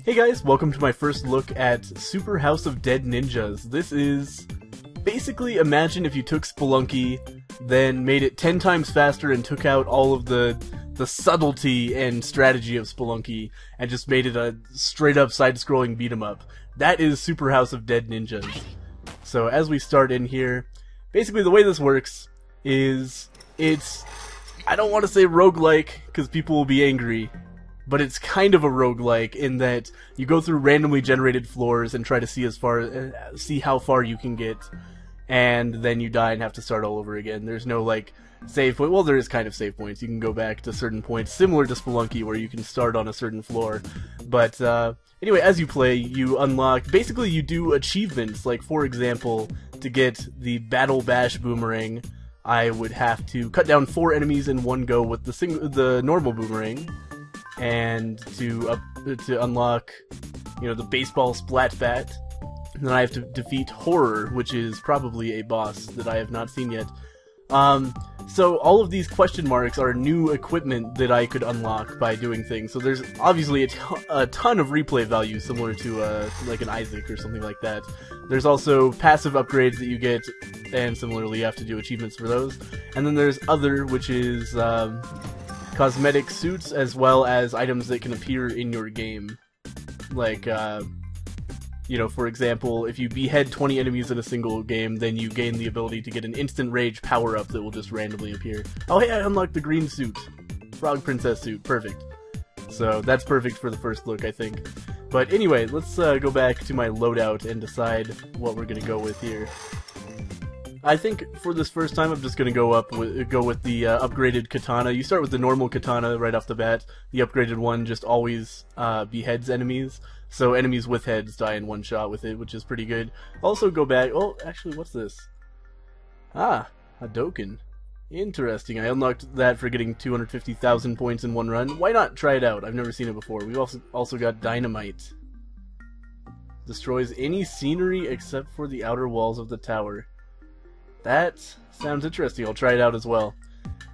Hey guys, welcome to my first look at Super House of Dead Ninjas. This is basically, imagine if you took Spelunky, then made it 10 times faster and took out all of the subtlety and strategy of Spelunky and just made it a straight up side-scrolling beat-em-up. That is Super House of Dead Ninjas. So as we start in here, basically the way this works is I don't want to say roguelike because people will be angry, but it's kind of a roguelike in that you go through randomly generated floors and try to see how far you can get, and then you die and have to start all over again. There's no like save point. Well, there is kind of save points. You can go back to certain points similar to Spelunky where you can start on a certain floor. But anyway, as you play, you unlock, basically you do achievements. Like for example, to get the Battle Bash boomerang, I would have to cut down 4 enemies in one go with the normal boomerang. And to unlock, the baseball splat bat, and then I have to defeat Horror, which is probably a boss that I have not seen yet. So all of these question marks are new equipment that I could unlock by doing things. So there's obviously a ton of replay value, similar to like an Isaac or something like that. There's also passive upgrades that you get, and similarly you have to do achievements for those. And then there's other, which is cosmetic suits, as well as items that can appear in your game. Like, for example, if you behead 20 enemies in a single game, then you gain the ability to get an instant rage power-up that will just randomly appear. Oh hey, I unlocked the green suit. Frog Princess suit. Perfect. So that's perfect for the first look, I think. But anyway, let's go back to my loadout and decide what we're gonna go with here. I think for this first time, I'm just gonna go with the upgraded katana. You start with the normal katana right off the bat. The upgraded one just always beheads enemies, so enemies with heads die in one shot with it, which is pretty good. Also go back. Oh, actually, what's this? Ah, Hadoken. Interesting. I unlocked that for getting 250,000 points in one run. Why not try it out? I've never seen it before. We've also got Dynamite. Destroys any scenery except for the outer walls of the tower. That sounds interesting. I'll try it out as well.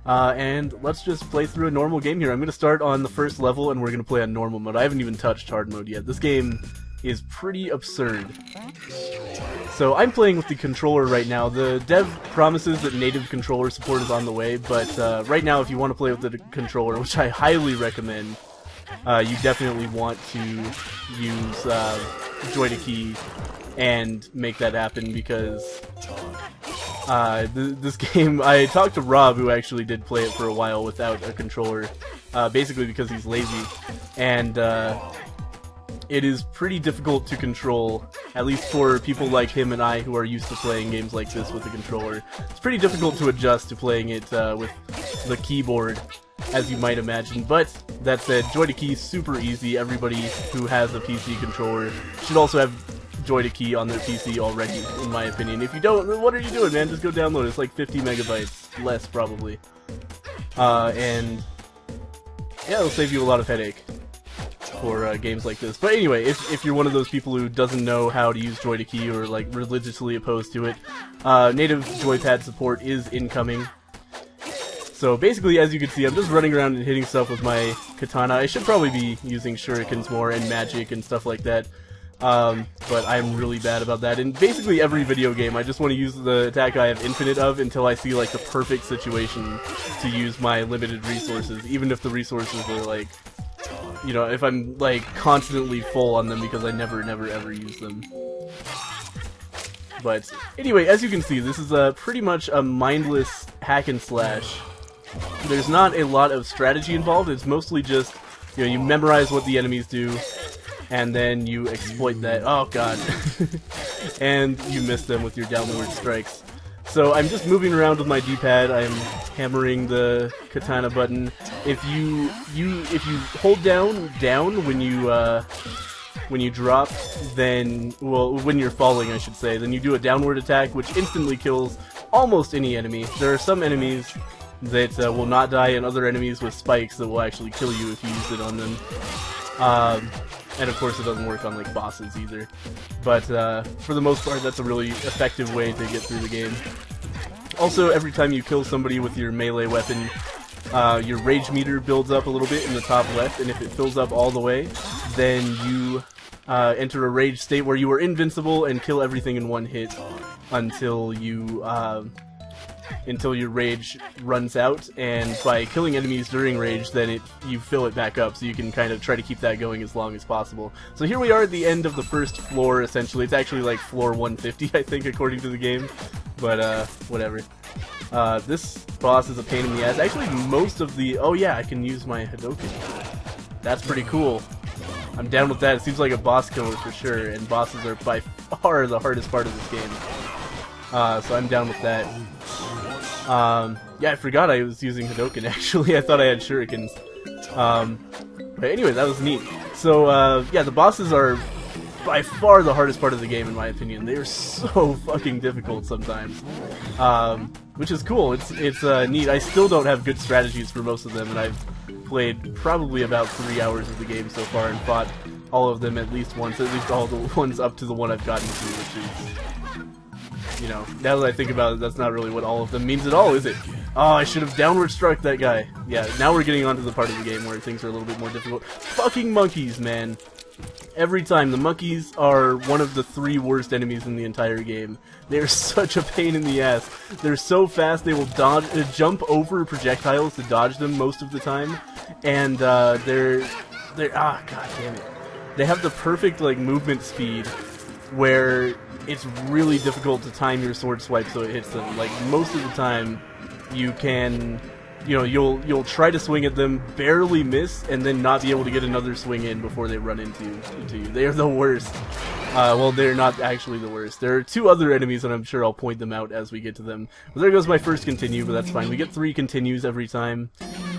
And let's just play through a normal game here. I'm going to start on the first level, and we're going to play on normal mode. I haven't even touched hard mode yet. This game is pretty absurd. So I'm playing with the controller right now. The dev promises that native controller support is on the way, but right now if you want to play with the controller, which I highly recommend, you definitely want to use joy-to-key and make that happen, because this game, I talked to Rob, who actually did play it for a while without a controller, basically because he's lazy, and it is pretty difficult to control, at least for people like him and I who are used to playing games like this with a controller. It's pretty difficult to adjust to playing it with the keyboard, as you might imagine, but that said, joy-to-key is super easy. Everybody who has a PC controller should also have joy-to-key on their PC already, in my opinion. If you don't, what are you doing, man? Just go download it. It's like 50 megabytes, less probably. And yeah, it'll save you a lot of headache for games like this. But anyway, if you're one of those people who doesn't know how to use joy-to-key or like religiously opposed to it, native joypad support is incoming. So basically, as you can see, I'm just running around and hitting stuff with my katana. I should probably be using shurikens more and magic and stuff like that. But I'm really bad about that. In basically every video game, I just want to use the attack I have infinite of until I see like the perfect situation to use my limited resources, even if the resources are like, if I'm like constantly full on them, because I never ever use them. But anyway, as you can see, this is pretty much a mindless hack and slash. There's not a lot of strategy involved. It's mostly just, you memorize what the enemies do, and then you exploit that. Oh god. And you miss them with your downward strikes. So I'm just moving around with my D-pad. I'm hammering the katana button. If you hold down when you drop, then, well, when you're falling, I should say, then you do a downward attack, which instantly kills almost any enemy. There are some enemies that will not die, and other enemies with spikes that will actually kill you if you use it on them. And of course it doesn't work on like bosses either. But for the most part, that's a really effective way to get through the game. Also, every time you kill somebody with your melee weapon, your rage meter builds up a little bit in the top left, and if it fills up all the way, then you enter a rage state where you are invincible and kill everything in one hit until your rage runs out, and by killing enemies during rage, then you fill it back up, so you can kind of try to keep that going as long as possible. So here we are at the end of the first floor, essentially. It's actually like floor 150, I think, according to the game, but whatever. This boss is a pain in the ass. Actually, most of the... Oh yeah, I can use my Hadoken. That's pretty cool. I'm down with that. It seems like a boss killer for sure, and bosses are by far the hardest part of this game. So I'm down with that. Yeah, I forgot I was using Hadoken, actually. I thought I had shurikens. But anyway, that was neat. So, yeah, the bosses are by far the hardest part of the game, in my opinion. They are so fucking difficult sometimes. Which is cool. It's neat. I still don't have good strategies for most of them, and I've played probably about 3 hours of the game so far and fought all of them at least once, at least all the ones up to the one I've gotten to, which is, you know, now that I think about it, that's not really what all of them means at all, is it? Oh, I should have downward struck that guy. Yeah, now we're getting onto the part of the game where things are a little bit more difficult. Fucking monkeys, man. Every time, the monkeys are one of the 3 worst enemies in the entire game. They're such a pain in the ass. They're so fast, they will jump over projectiles to dodge them most of the time. And they're ah, god damn it. They have the perfect like movement speed where it's really difficult to time your sword swipe so it hits them. Like most of the time, you can, you know, you'll try to swing at them, barely miss, and then not be able to get another swing in before they run into you. They are the worst. Well, they're not actually the worst. There are 2 other enemies, and I'm sure I'll point them out as we get to them. Well, there goes my first continue, but that's fine. We get 3 continues every time.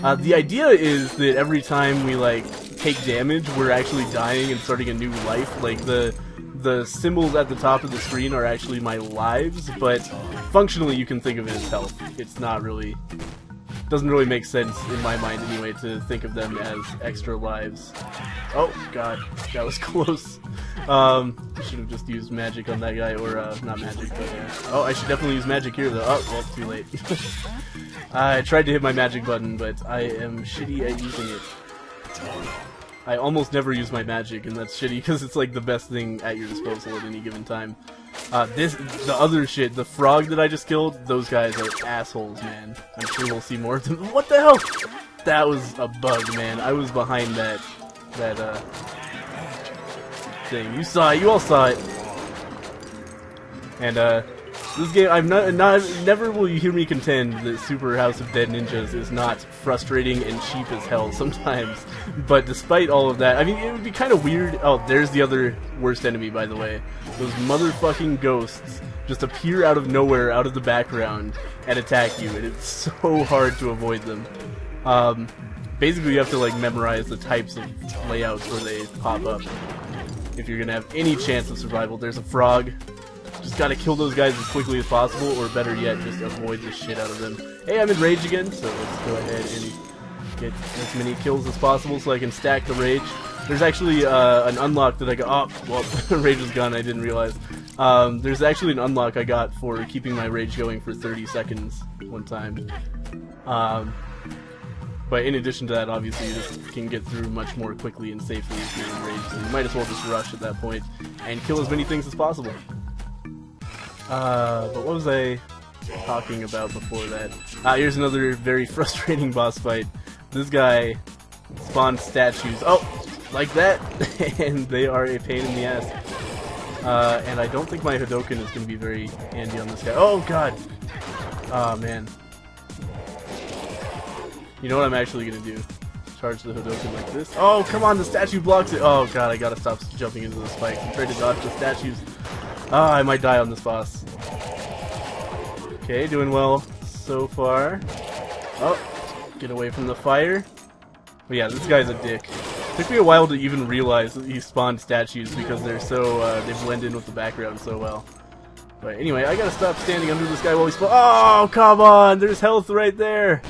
The idea is that every time we, like, take damage, we're actually dying and starting a new life. Like, the symbols at the top of the screen are actually my lives, but functionally you can think of it as health. It's not really... doesn't really make sense in my mind anyway to think of them as extra lives. Oh god, that was close. I should have just used magic on that guy, or not magic, but oh, I should definitely use magic here though. Oh, well, too late. I tried to hit my magic button, but I am shitty at using it. I almost never use my magic, and that's shitty because it's like the best thing at your disposal at any given time. The other shit, the frog that I just killed, those guys are assholes, man. I'm sure we'll see more of them. What the hell? That was a bug, man. I was behind that thing. You saw it. You all saw it. And, this game, never will you hear me contend that Super House of Dead Ninjas is not frustrating and cheap as hell sometimes. But despite all of that, I mean, it would be kind of weird. Oh, there's the other worst enemy, by the way. Those motherfucking ghosts just appear out of nowhere, out of the background, and attack you, and it's so hard to avoid them. Basically, you have to, like, memorize the types of layouts where they pop up if you're gonna have any chance of survival. There's a frog. Just gotta kill those guys as quickly as possible, or better yet, just avoid the shit out of them. Hey, I'm in rage again, so let's go ahead and get as many kills as possible so I can stack the rage. There's actually an unlock that I got. Oh, well, rage is gone, I didn't realize. There's actually an unlock I got for keeping my rage going for 30 seconds one time. But in addition to that, obviously, you just can get through much more quickly and safely if you're in rage, so you might as well just rush at that point and kill as many things as possible. But what was I talking about before that? Here's another very frustrating boss fight. This guy spawns statues. Oh, like that? And they are a pain in the ass. And I don't think my Hadoken is going to be very handy on this guy. Oh, God! Oh, man. You know what I'm actually going to do? Charge the Hadoken like this. Oh, come on, the statue blocks it! Oh, God, I gotta stop jumping into the spikes. I'm trying to dodge the statues. Ah, I might die on this boss. Okay, doing well so far. Oh, get away from the fire. But yeah, this guy's a dick. It took me a while to even realize that he spawned statues because they're so, they blend in with the background so well. But anyway, I gotta stop standing under this guy while he spawns. Oh, come on! There's health right there!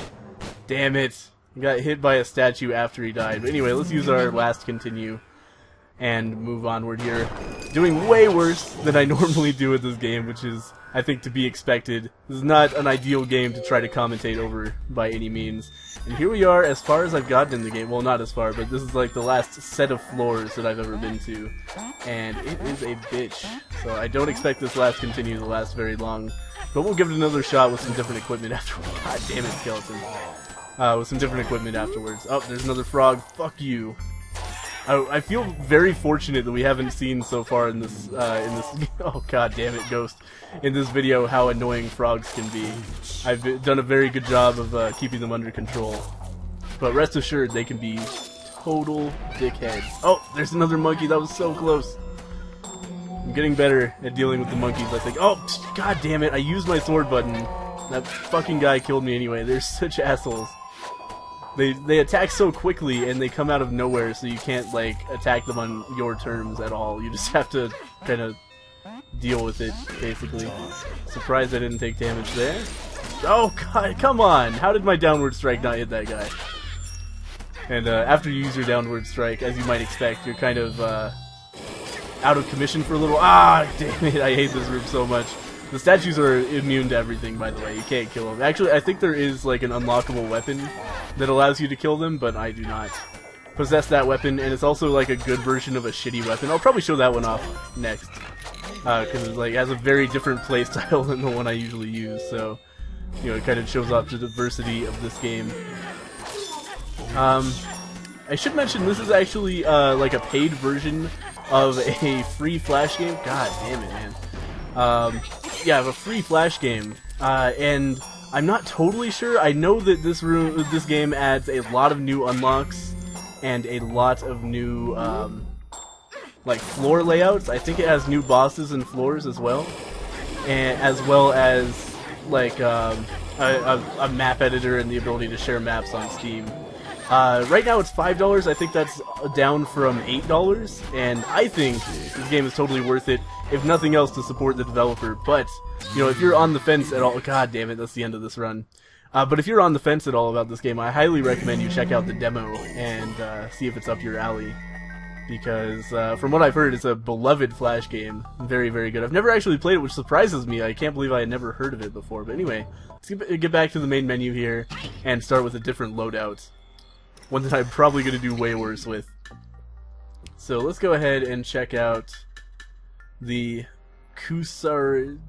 Damn it. I got hit by a statue after he died. But anyway, let's use our last continue and move onward here. Doing way worse than I normally do with this game, which is, I think, to be expected. This is not an ideal game to try to commentate over by any means. And here we are, as far as I've gotten in the game. Well, not as far, but this is like the last set of floors that I've ever been to. And it is a bitch. So I don't expect this continue to last very long. But we'll give it another shot with some different equipment afterwards. God damn it, skeleton. With some different equipment afterwards. Oh, there's another frog. Fuck you. I feel very fortunate that we haven't seen so far in this, oh god damn it, Ghost, in this video how annoying frogs can be. I've done a very good job of keeping them under control. But rest assured, they can be total dickheads. Oh, there's another monkey, that was so close. I'm getting better at dealing with the monkeys, I think. Oh, god damn it, I used my sword button. That fucking guy killed me anyway, they're such assholes. They attack so quickly and they come out of nowhere, so you can't like attack them on your terms at all. You just have to kind of deal with it, basically. Surprised I didn't take damage there. Oh god, come on! How did my downward strike not hit that guy? And after you use your downward strike, as you might expect, you're kind of out of commission for a little. Ah, damn it! I hate this room so much. The statues are immune to everything, by the way. You can't kill them. Actually, I think there is like an unlockable weapon that allows you to kill them, but I do not possess that weapon, and it's also like a good version of a shitty weapon. I'll probably show that one off next, because it like has a very different playstyle than the one I usually use. So, you know, it kind of shows off the diversity of this game. I should mention this is actually like a paid version of a free Flash game. God damn it, man. Yeah, of a free Flash game, and I'm not totally sure. I know that this game adds a lot of new unlocks and a lot of new like floor layouts. I think it has new bosses and floors as well, and as well as like a map editor and the ability to share maps on Steam. Right now it's $5. I think that's down from $8, and I think this game is totally worth it, if nothing else to support the developer. But, you know, if you're on the fence at all, god damn it, that's the end of this run. But if you're on the fence at all about this game, I highly recommend you check out the demo and see if it's up your alley. Because, from what I've heard, it's a beloved Flash game. Very, very good. I've never actually played it, which surprises me. I can't believe I had never heard of it before. But anyway, let's get back to the main menu here and start with a different loadout. One that I'm probably going to do way worse with. So let's go ahead and check out the Kusarigama.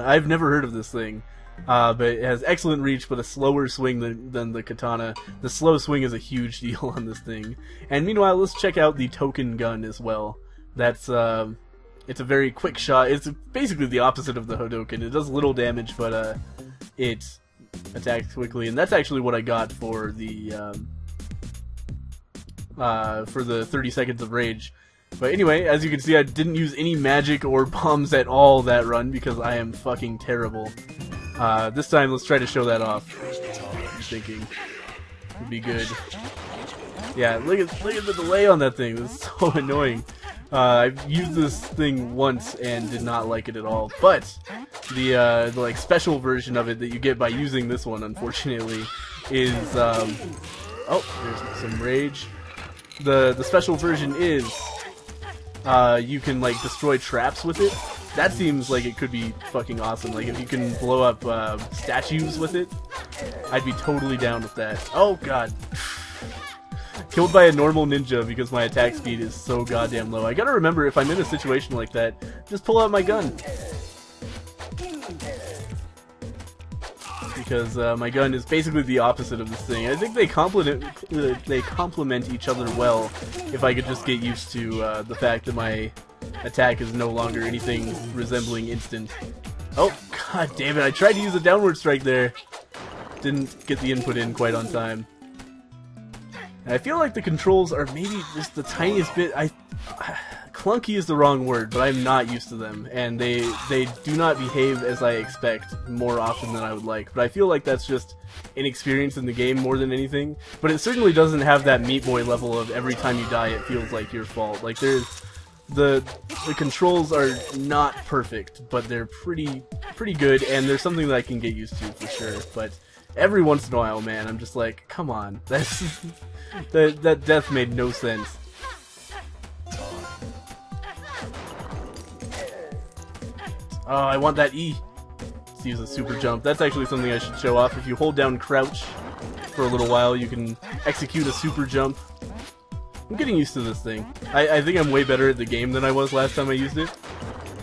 I've never heard of this thing, but it has excellent reach, but a slower swing than the katana. The slow swing is a huge deal on this thing. And meanwhile, let's check out the token gun as well. That's it's a very quick shot. It's basically the opposite of the Hodoken. It does little damage, but it attacks quickly, and that's actually what I got for the 30 seconds of rage. But anyway, as you can see, I didn't use any magic or bombs at all that run because I am fucking terrible. This time, let's try to show that off. I'm thinking would be good. Yeah, look at the delay on that thing. This is so annoying. I've used this thing once and did not like it at all. But the like special version of it that you get by using this one, unfortunately, is oh, there's some rage. The special version is you can like destroy traps with it. That seems like it could be fucking awesome. Like if you can blow up statues with it, I'd be totally down with that. Oh god. Killed by a normal ninja because my attack speed is so goddamn low. I gotta remember, if I'm in a situation like that, just pull out my gun. Because my gun is basically the opposite of this thing. I think they complement each other well if I could just get used to the fact that my attack is no longer anything resembling instant. Oh, god damn it, I tried to use a downward strike there. Didn't get the input in quite on time. And I feel like the controls are maybe just the tiniest bit. Clunky is the wrong word, but I'm not used to them, and they do not behave as I expect more often than I would like. But I feel like that's just inexperience in the game more than anything. But it certainly doesn't have that Meat Boy level of every time you die it feels like your fault. Like there's the controls are not perfect, but they're pretty good, and there's something that I can get used to for sure. But every once in a while, man, I'm just like, come on, that death made no sense. Oh, I want that E. Let's use a super jump. That's actually something I should show off. If you hold down crouch for a little while, you can execute a super jump. I'm getting used to this thing. I think I'm way better at the game than I was last time I used it.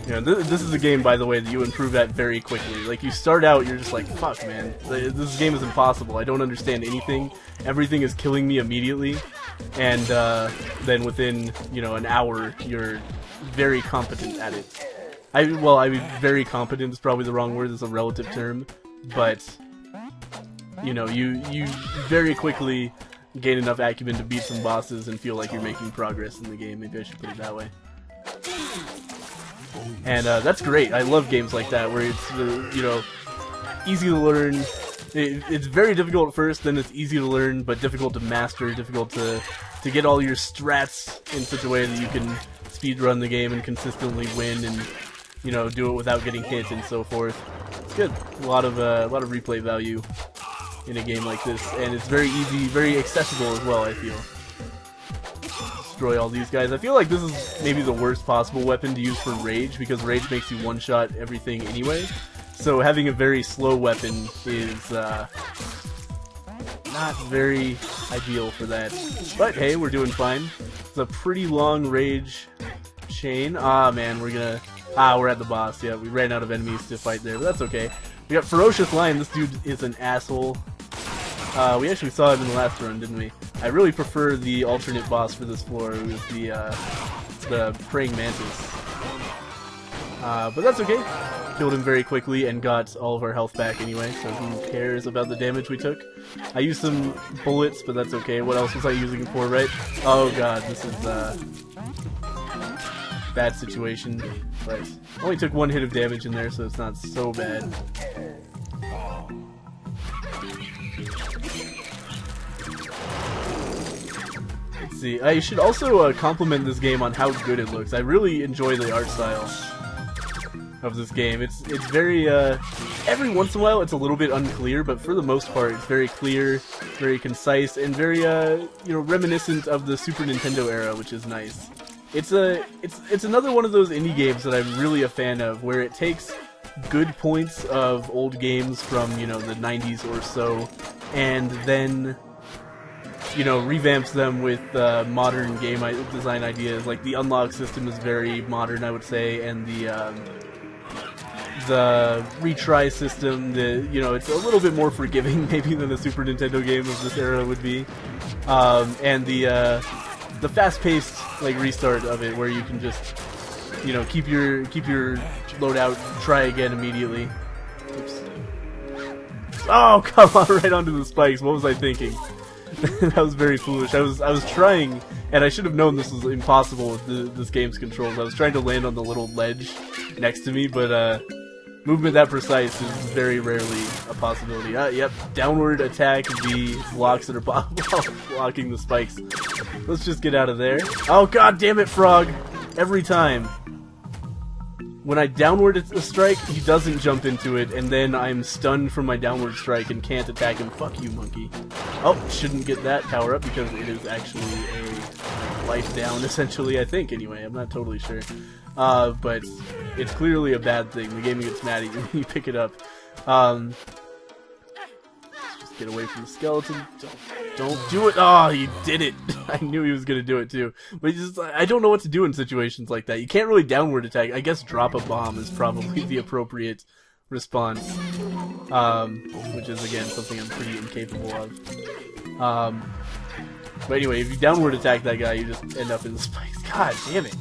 You know, this is a game, by the way, that you improve at very quickly. Like, you start out, you're just like, fuck, man. This game is impossible. I don't understand anything. Everything is killing me immediately. And then within, you know, an hour, you're very competent at it. I mean, very competent is probably the wrong word. It's a relative term. But, you know, you very quickly gain enough acumen to beat some bosses and feel like you're making progress in the game. Maybe I should put it that way. And that's great. I love games like that where it's, you know, easy to learn. It's very difficult at first, then it's easy to learn, but difficult to master, difficult to get all your strats in such a way that you can speedrun the game and consistently win and, you know, do it without getting hit and so forth. It's good. A lot of replay value in a game like this, and it's very easy, very accessible as well, I feel. Destroy all these guys. I feel like this is maybe the worst possible weapon to use for Rage, because Rage makes you one-shot everything anyway. So having a very slow weapon is not very ideal for that. But hey, we're doing fine. It's a pretty long Rage chain. Ah, man, we're at the boss. Yeah, we ran out of enemies to fight there, but that's okay. We got Ferocious Lion. This dude is an asshole. We actually saw it in the last run, didn't we? I really prefer the alternate boss for this floor. It was the Praying Mantis. But that's okay. Killed him very quickly and got all of our health back anyway, so who cares about the damage we took? I used some bullets, but that's okay. What else was I using it for, right? Oh god, this is bad situation. But only took one hit of damage in there, so it's not so bad. Let's see. I should also compliment this game on how good it looks. I really enjoy the art style of this game. It's very every once in a while it's a little bit unclear, but for the most part it's very clear, very concise, and very you know, reminiscent of the Super Nintendo era, which is nice. It's another one of those indie games that I'm really a fan of, where it takes good points of old games from, you know, the 90s or so, and then, you know, revamps them with modern game design ideas. Like the unlock system is very modern, I would say, and the retry system, you know, it's a little bit more forgiving maybe than a Super Nintendo game of this era would be, and the fast-paced like restart of it, where you can just, you know, keep your loadout, try again immediately. Oops. Oh, come on, right onto the spikes. What was I thinking? That was very foolish. I was trying, and I should have known this was impossible with this game's controls. I was trying to land on the little ledge next to me, but movement that precise is very rarely a possibility. Yep, downward attack the blocks that are blocking the spikes. Let's just get out of there. Oh god damn it, Frog! Every time. When I downward strike, he doesn't jump into it, and then I'm stunned from my downward strike and can't attack him. Fuck you, monkey. Oh, shouldn't get that power up because it is actually a life down, essentially, I think, anyway. I'm not totally sure. But it's clearly a bad thing. The game gets mad at you when you pick it up. Let's just get away from the skeleton. Don't do it! Oh, you did it! I knew he was gonna do it too. But I don't know what to do in situations like that. You can't really downward attack. I guess drop a bomb is probably the appropriate response. Which is, again, something I'm pretty incapable of. But anyway, if you downward attack that guy, you just end up in the spikes. God damn it!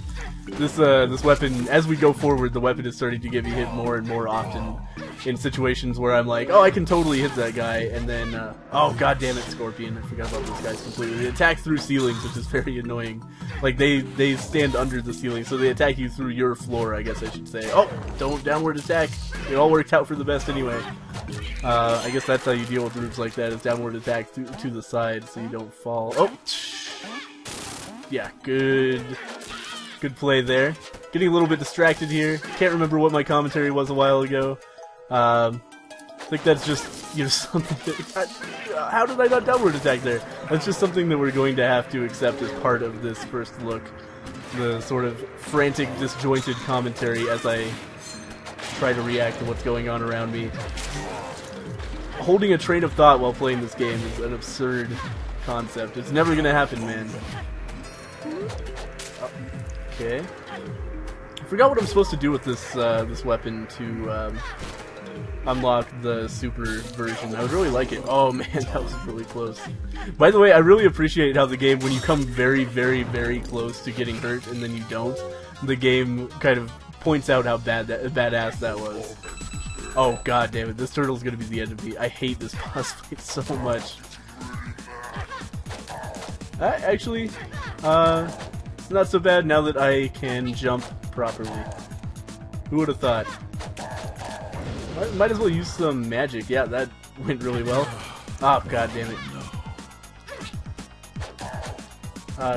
This weapon, as we go forward, the weapon is starting to get me hit more and more often in situations where I'm like, oh, I can totally hit that guy, and then, oh, god damn it, Scorpion, I forgot about those guys completely. They attack through ceilings, which is very annoying. Like, they stand under the ceiling, so they attack you through your floor, I guess I should say. Oh, don't downward attack. It all worked out for the best anyway. I guess that's how you deal with roofs like that, is downward attack to the side so you don't fall. Oh! Yeah, good play there. Getting a little bit distracted here. Can't remember what my commentary was a while ago. I think that's just, you know, something that... How did I not downward attack there? That's just something that we're going to have to accept as part of this first look. The sort of frantic, disjointed commentary as I try to react to what's going on around me. Holding a train of thought while playing this game is an absurd concept. It's never gonna happen, man. Oh, okay. I forgot what I'm supposed to do with this this weapon to unlock the super version. I would really like it. Oh man, that was really close. By the way, I really appreciate how the game, when you come very, very, very close to getting hurt and then you don't, the game kind of points out how badass that was. Oh god damn it, this turtle's gonna be the end of me. I hate this boss fight so much. Actually, it's not so bad now that I can jump properly. Who would have thought? Might as well use some magic. Yeah, that went really well. Oh god damn it.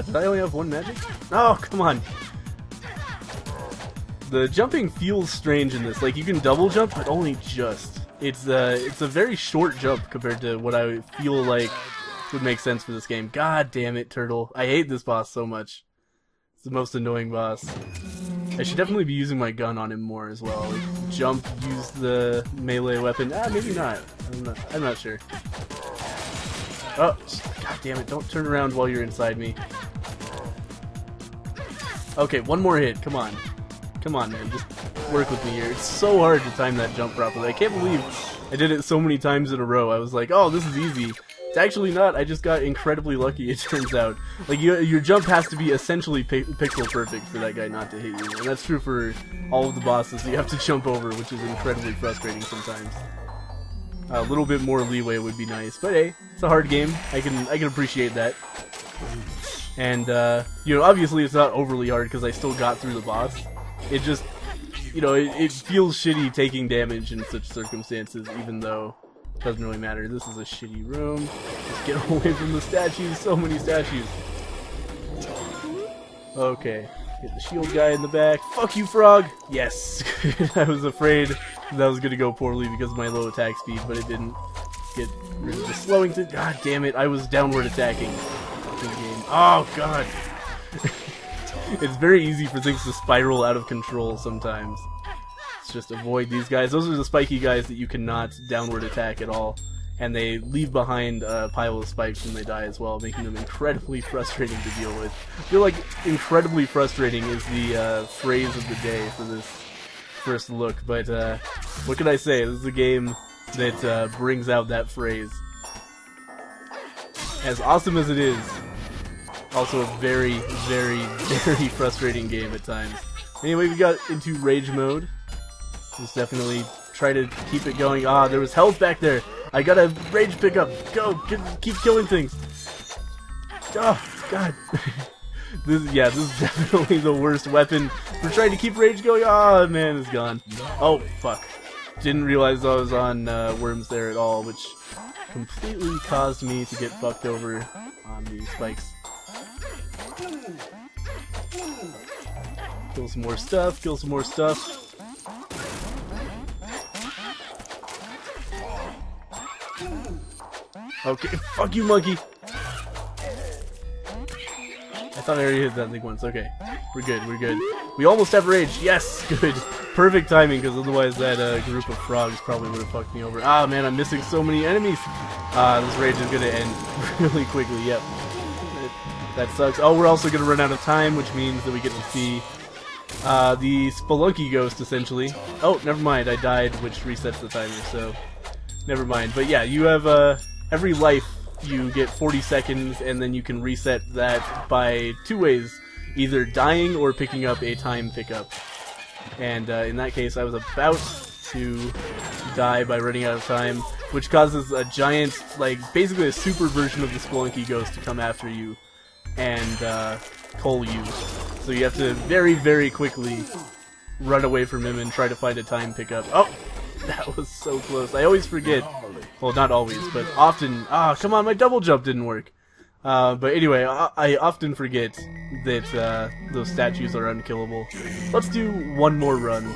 Did I only have one magic? Oh, come on. The jumping feels strange in this. Like, you can double jump, but only just. It's a very short jump compared to what I feel like would make sense for this game. God damn it, turtle. I hate this boss so much. It's the most annoying boss. I should definitely be using my gun on him more as well. Like, jump, use the melee weapon. Maybe not. I'm not sure. Oh, god damn it, don't turn around while you're inside me. Okay, one more hit, come on. Come on, man, just work with me here. It's so hard to time that jump properly. I can't believe I did it so many times in a row. I was like, oh, this is easy. It's actually not. I just got incredibly lucky, it turns out. Like, your jump has to be essentially pixel perfect for that guy not to hit you. And that's true for all of the bosses that you have to jump over, which is incredibly frustrating sometimes. A little bit more leeway would be nice. But hey, it's a hard game. I can appreciate that. And, you know, obviously it's not overly hard because I still got through the boss. It just, you know, it feels shitty taking damage in such circumstances, even though it doesn't really matter. This is a shitty room. Just get away from the statues. So many statues. Okay. Get the shield guy in the back. Fuck you, frog! Yes! I was afraid that was gonna go poorly because of my low attack speed, but it didn't. Get rid of the slowing to. God damn it, I was downward attacking. Fucking game. Oh, god! It's very easy for things to spiral out of control sometimes. Let's just avoid these guys. Those are the spiky guys that you cannot downward attack at all. And they leave behind a pile of spikes when they die as well, making them incredibly frustrating to deal with. I feel like incredibly frustrating is the phrase of the day for this first look, but what can I say? This is a game that brings out that phrase. As awesome as it is, also a very, very, very frustrating game at times. Anyway, we got into rage mode. Let's definitely try to keep it going. Ah, there was health back there. I got a rage pickup. Go, keep killing things. Oh, God. This is definitely the worst weapon for trying to keep rage going. Oh, man, it's gone. Oh, fuck. Didn't realize I was on worms there at all, which completely caused me to get fucked over on the spikes. Kill some more stuff, kill some more stuff. Okay, fuck you, monkey! I thought I already hit that thing once. Okay, we're good, we're good. We almost have rage. Yes, good. Perfect timing, because otherwise that group of frogs probably would have fucked me over. Ah, man, I'm missing so many enemies. This rage is gonna end really quickly. Yep. That sucks. Oh, we're also gonna run out of time, which means that we get to see the Spelunky ghost, essentially. Oh, never mind. I died, which resets the timer, so never mind. But yeah, you have every life you get 40 seconds, and then you can reset that by two ways: either dying or picking up a time pickup. And in that case, I was about to die by running out of time, which causes a giant, like, basically a super version of the Spelunky ghost to come after you and cull you. So you have to very, very quickly run away from him and try to find a time pickup. Oh! That was so close. I always forget. Well, not always, but often. Ah, come on, my double jump didn't work. But anyway, I often forget that those statues are unkillable. Let's do one more run,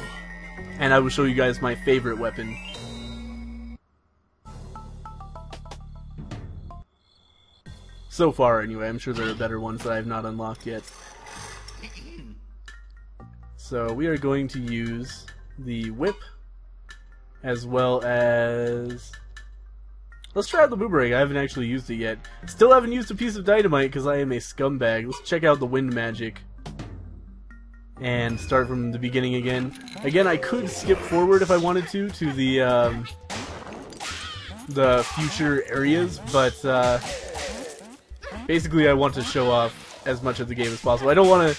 and I will show you guys my favorite weapon. So far, anyway. I'm sure there are better ones that I have not unlocked yet. So we are going to use the whip, as well as... Let's try out the boomerang. I haven't actually used it yet. Still haven't used a piece of dynamite because I am a scumbag. Let's check out the wind magic. And start from the beginning again. Again, I could skip forward if I wanted to the future areas, but basically I want to show off as much of the game as possible. I don't want to...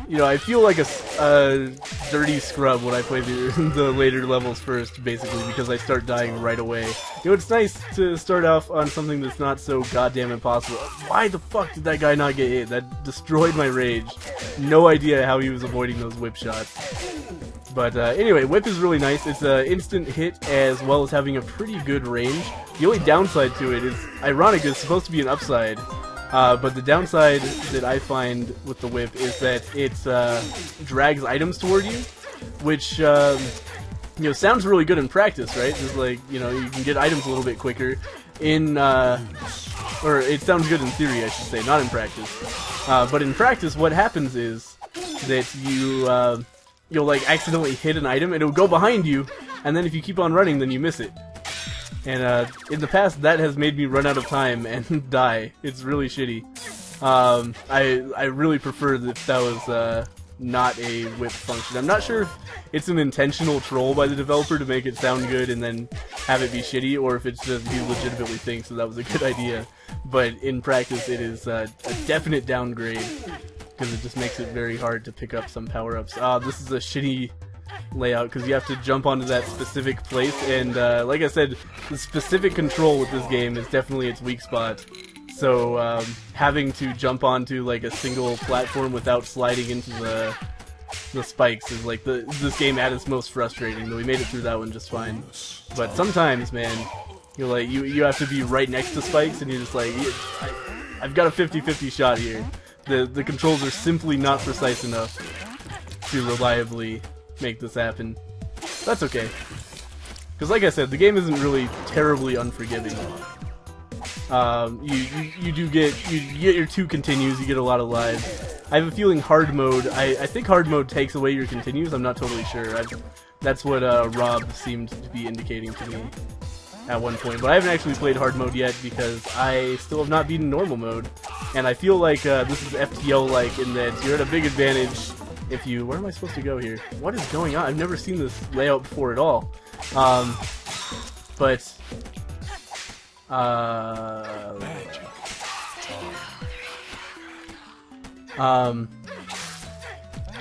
You know, I feel like a dirty scrub when I play the later levels first, basically, because I start dying right away. You know, it's nice to start off on something that's not so goddamn impossible. Why the fuck did that guy not get hit? That destroyed my rage. No idea how he was avoiding those whip shots. But anyway, whip is really nice. It's an instant hit as well as having a pretty good range. The only downside to it is, ironic, it's supposed to be an upside. But the downside that I find with the whip is that it drags items toward you, which you know, sounds really good in practice, right? Just like, you know, you can get items a little bit quicker in or it sounds good in theory, I should say, not in practice. But in practice, what happens is that you'll like accidentally hit an item and it'll go behind you, and then if you keep on running, then you miss it. And in the past, that has made me run out of time and die. It's really shitty. I really prefer that that was not a whip function. I'm not sure if it's an intentional troll by the developer to make it sound good and then have it be shitty, or if it's just he legitimately thinks that that was a good idea. But in practice, it is a definite downgrade, because it just makes it very hard to pick up some power-ups. This is a shitty layout because you have to jump onto that specific place, and like I said, the specific control with this game is definitely its weak spot. So having to jump onto like a single platform without sliding into the spikes is like this game at its most frustrating. Though we made it through that one just fine. But sometimes, man, you're like you have to be right next to spikes, and you're just like, I've got a 50-50 shot here. The controls are simply not precise enough to reliably make this happen. That's okay. Because like I said, the game isn't really terribly unforgiving. You do get your 2 continues, you get a lot of lives. I have a feeling hard mode, I think hard mode takes away your continues, I'm not totally sure. That's what Rob seemed to be indicating to me at one point. But I haven't actually played hard mode yet because I still have not beaten normal mode. And I feel like this is FTL-like in that you're at a big advantage if you... Where am I supposed to go here? What is going on? I've never seen this layout before at all.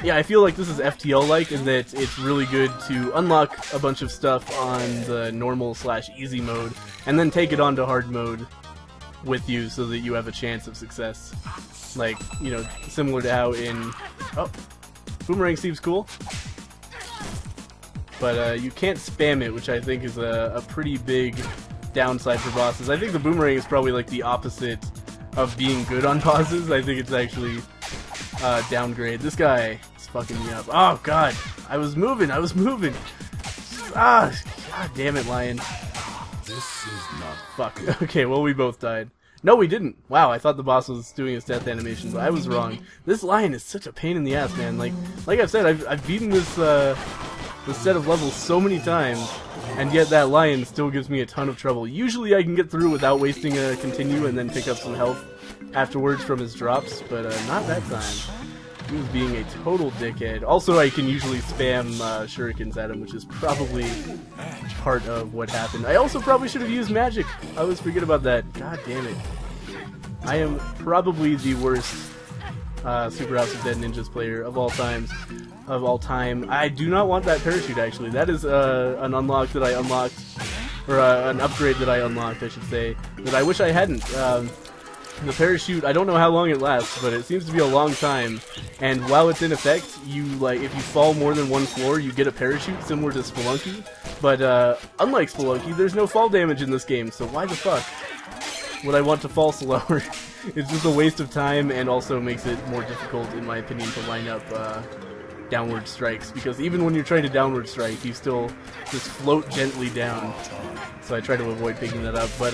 Yeah, I feel like this is FTL-like in that it's really good to unlock a bunch of stuff on the normal/easy mode, and then take it onto hard mode with you so that you have a chance of success. Like, you know, similar to how in... Oh, boomerang seems cool. But you can't spam it, which I think is a pretty big downside for bosses. I think the boomerang is probably like the opposite of being good on bosses. I think it's actually downgrade. This guy is fucking me up. Oh god, I was moving. Ah, god damn it, lion. This is not... Fuck. Okay, well we both died. No, we didn't. Wow, I thought the boss was doing his death animation, but I was wrong. This lion is such a pain in the ass, man. Like I've said, I've beaten this set of levels so many times, and yet that lion still gives me a ton of trouble. Usually I can get through without wasting a continue and then pick up some health afterwards from his drops, but not that time. He was being a total dickhead. Also, I can usually spam shurikens at him, which is probably part of what happened. I also probably should have used magic. I always forget about that. God damn it. I am probably the worst Super House of Dead Ninjas player of all time. I do not want that parachute, actually. That is an unlock that I unlocked, or an upgrade that I unlocked, I should say, that I wish I hadn't. The parachute, I don't know how long it lasts, but it seems to be a long time. And while it's in effect, you like if you fall more than one floor, you get a parachute similar to Spelunky. But unlike Spelunky, there's no fall damage in this game, so why the fuck would I want to fall slower? It's just a waste of time, and also makes it more difficult, in my opinion, to line up downward strikes, because even when you're trying to downward strike, you still just float gently down. So I try to avoid picking that up, but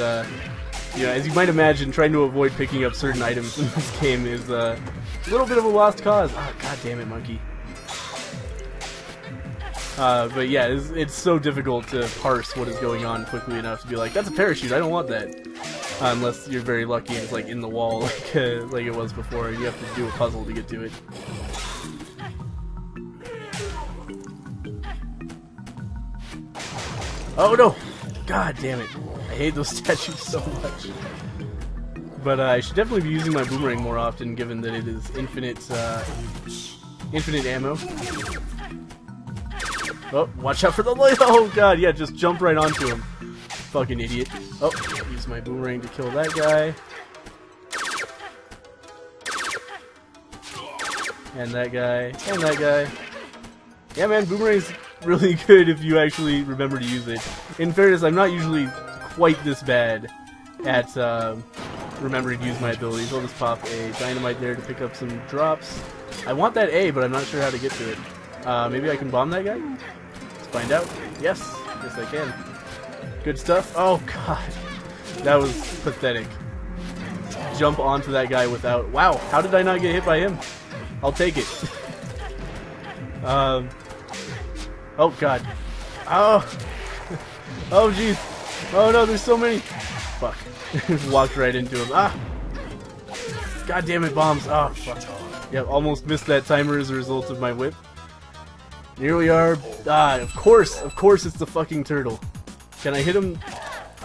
you know, as you might imagine, trying to avoid picking up certain items in this game is a little bit of a lost cause. Oh, god damn it, monkey. But yeah, it's so difficult to parse what is going on quickly enough to be like, that's a parachute, I don't want that. Unless you're very lucky and it's like in the wall like it was before, and you have to do a puzzle to get to it. Oh no! God damn it. I hate those statues so much. But I should definitely be using my boomerang more often, given that it is infinite ammo. Oh, watch out for the light! Oh god, yeah, just jump right onto him. Fucking idiot. Oh, use my boomerang to kill that guy. And that guy. And that guy. Yeah, man, boomerang's really good if you actually remember to use it. In fairness, I'm not usually quite this bad at remembering to use my abilities. I'll just pop a dynamite there to pick up some drops. I want that A, but I'm not sure how to get to it. Maybe I can bomb that guy? Let's find out. Yes. Yes, I can. Good stuff. Oh, God. That was pathetic. Jump onto that guy without... Wow, how did I not get hit by him? I'll take it. Oh, God. Oh. Oh, jeez. Oh, no, there's so many. Fuck. Walked right into him. Ah. God damn it, bombs. Oh, fuck. Yep, almost missed that timer as a result of my whip. Here we are. Ah, of course it's the fucking turtle. Can I hit him?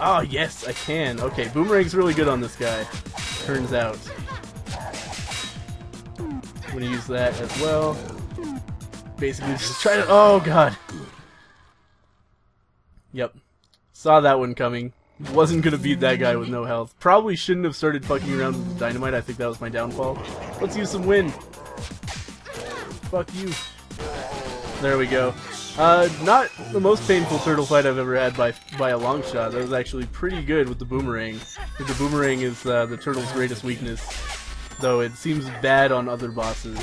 Oh, yes, I can. Okay, boomerang's really good on this guy. Turns out. I'm gonna use that as well. Basically just try to... Oh, God. Yep. Saw that one coming. Wasn't gonna beat that guy with no health. Probably shouldn't have started fucking around with the dynamite. I think that was my downfall. Let's use some wind. Fuck you. There we go. Not the most painful turtle fight I've ever had by a long shot. That was actually pretty good with the boomerang. I think the boomerang is the turtle's greatest weakness, though it seems bad on other bosses.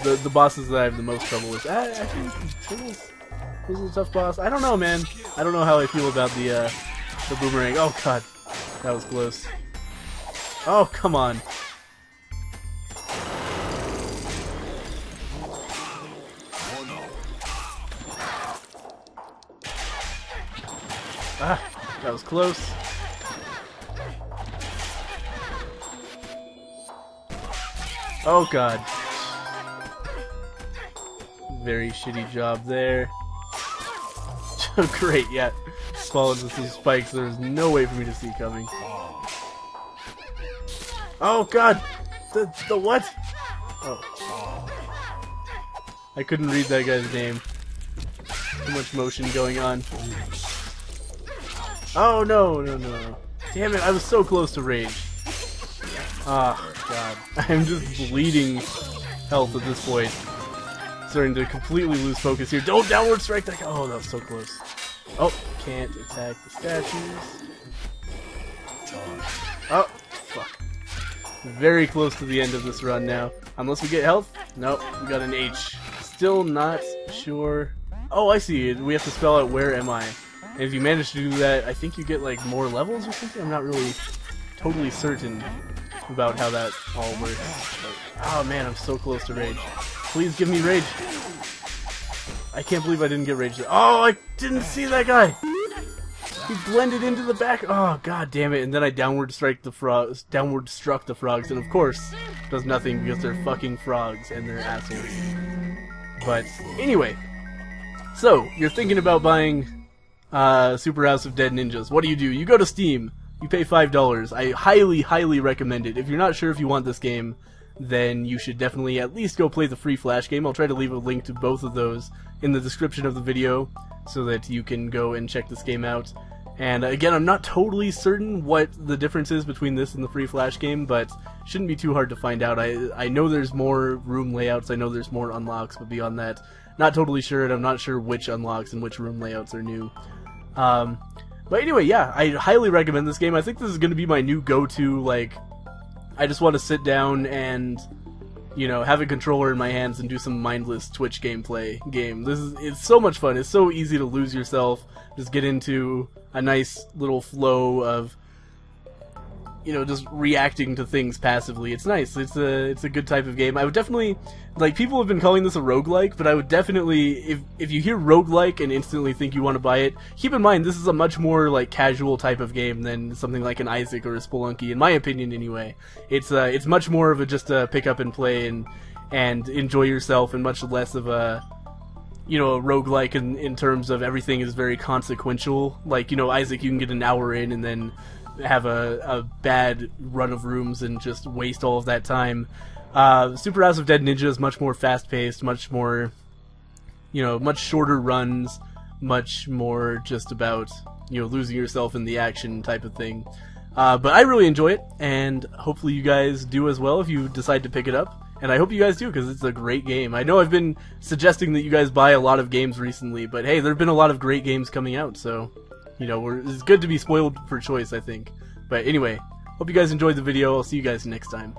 The bosses that I have the most trouble with. Actually, turtles is a tough boss. I don't know, man. I don't know how I feel about the boomerang. Oh, God. That was close. Oh, come on. Ah, that was close. Oh, God. Very shitty job there. Great, yeah. Followed with some spikes there's no way for me to see coming. Oh, God! The what? Oh. I couldn't read that guy's name. Too much motion going on. Oh, no. Damn it, I was so close to rage. Ah, God. I'm just bleeding health at this point. Starting to completely lose focus here. Don't downward strike that guy! Oh, that was so close. Oh, can't attack the statues. Oh, fuck. Very close to the end of this run now. Unless we get health? Nope, we got an H. Still not sure. Oh, I see. We have to spell out where am I. And if you manage to do that, I think you get like more levels or something? I'm not really totally certain about how that all works. But, oh man, I'm so close to rage. Please give me rage. I can't believe I didn't get rage. Oh, I didn't see that guy! He blended into the back. Oh, God damn it. And then I downward struck the frogs, and of course, does nothing because they're fucking frogs and they're assholes. But, anyway. So, you're thinking about buying Super House of Dead Ninjas. What do? You go to Steam. You pay $5. I highly, highly recommend it. If you're not sure if you want this game, then you should definitely at least go play the free Flash game. I'll try to leave a link to both of those in the description of the video so that you can go and check this game out. And again, I'm not totally certain what the difference is between this and the free Flash game, but shouldn't be too hard to find out. I know there's more room layouts, I know there's more unlocks, but beyond that, not totally sure, and I'm not sure which unlocks and which room layouts are new. But anyway, yeah, I highly recommend this game. I think this is going to be my new go-to, like, I just want to sit down and, you know, have a controller in my hands and do some mindless Twitch gameplay game. It's so much fun. It's so easy to lose yourself. Just get into a nice little flow of you know, just reacting to things passively. It's nice. It's a good type of game. I would definitely, like, people have been calling this a roguelike, but I would definitely, if you hear roguelike and instantly think you want to buy it, keep in mind this is a much more like casual type of game than something like an Isaac or a Spelunky, in my opinion anyway. It's much more of a just a pick up and play and enjoy yourself, and much less of a, you know, a roguelike in terms of everything is very consequential. Like, you know, Isaac, you can get an hour in and then have a bad run of rooms and just waste all of that time. Super House of Dead Ninja is much more fast-paced, much more, you know, much shorter runs, much more just about, you know, losing yourself in the action type of thing. But I really enjoy it, and hopefully you guys do as well if you decide to pick it up. And I hope you guys do, because it's a great game. I know I've been suggesting that you guys buy a lot of games recently, but hey, there have been a lot of great games coming out, so, you know, it's good to be spoiled for choice, I think. But anyway, hope you guys enjoyed the video. I'll see you guys next time.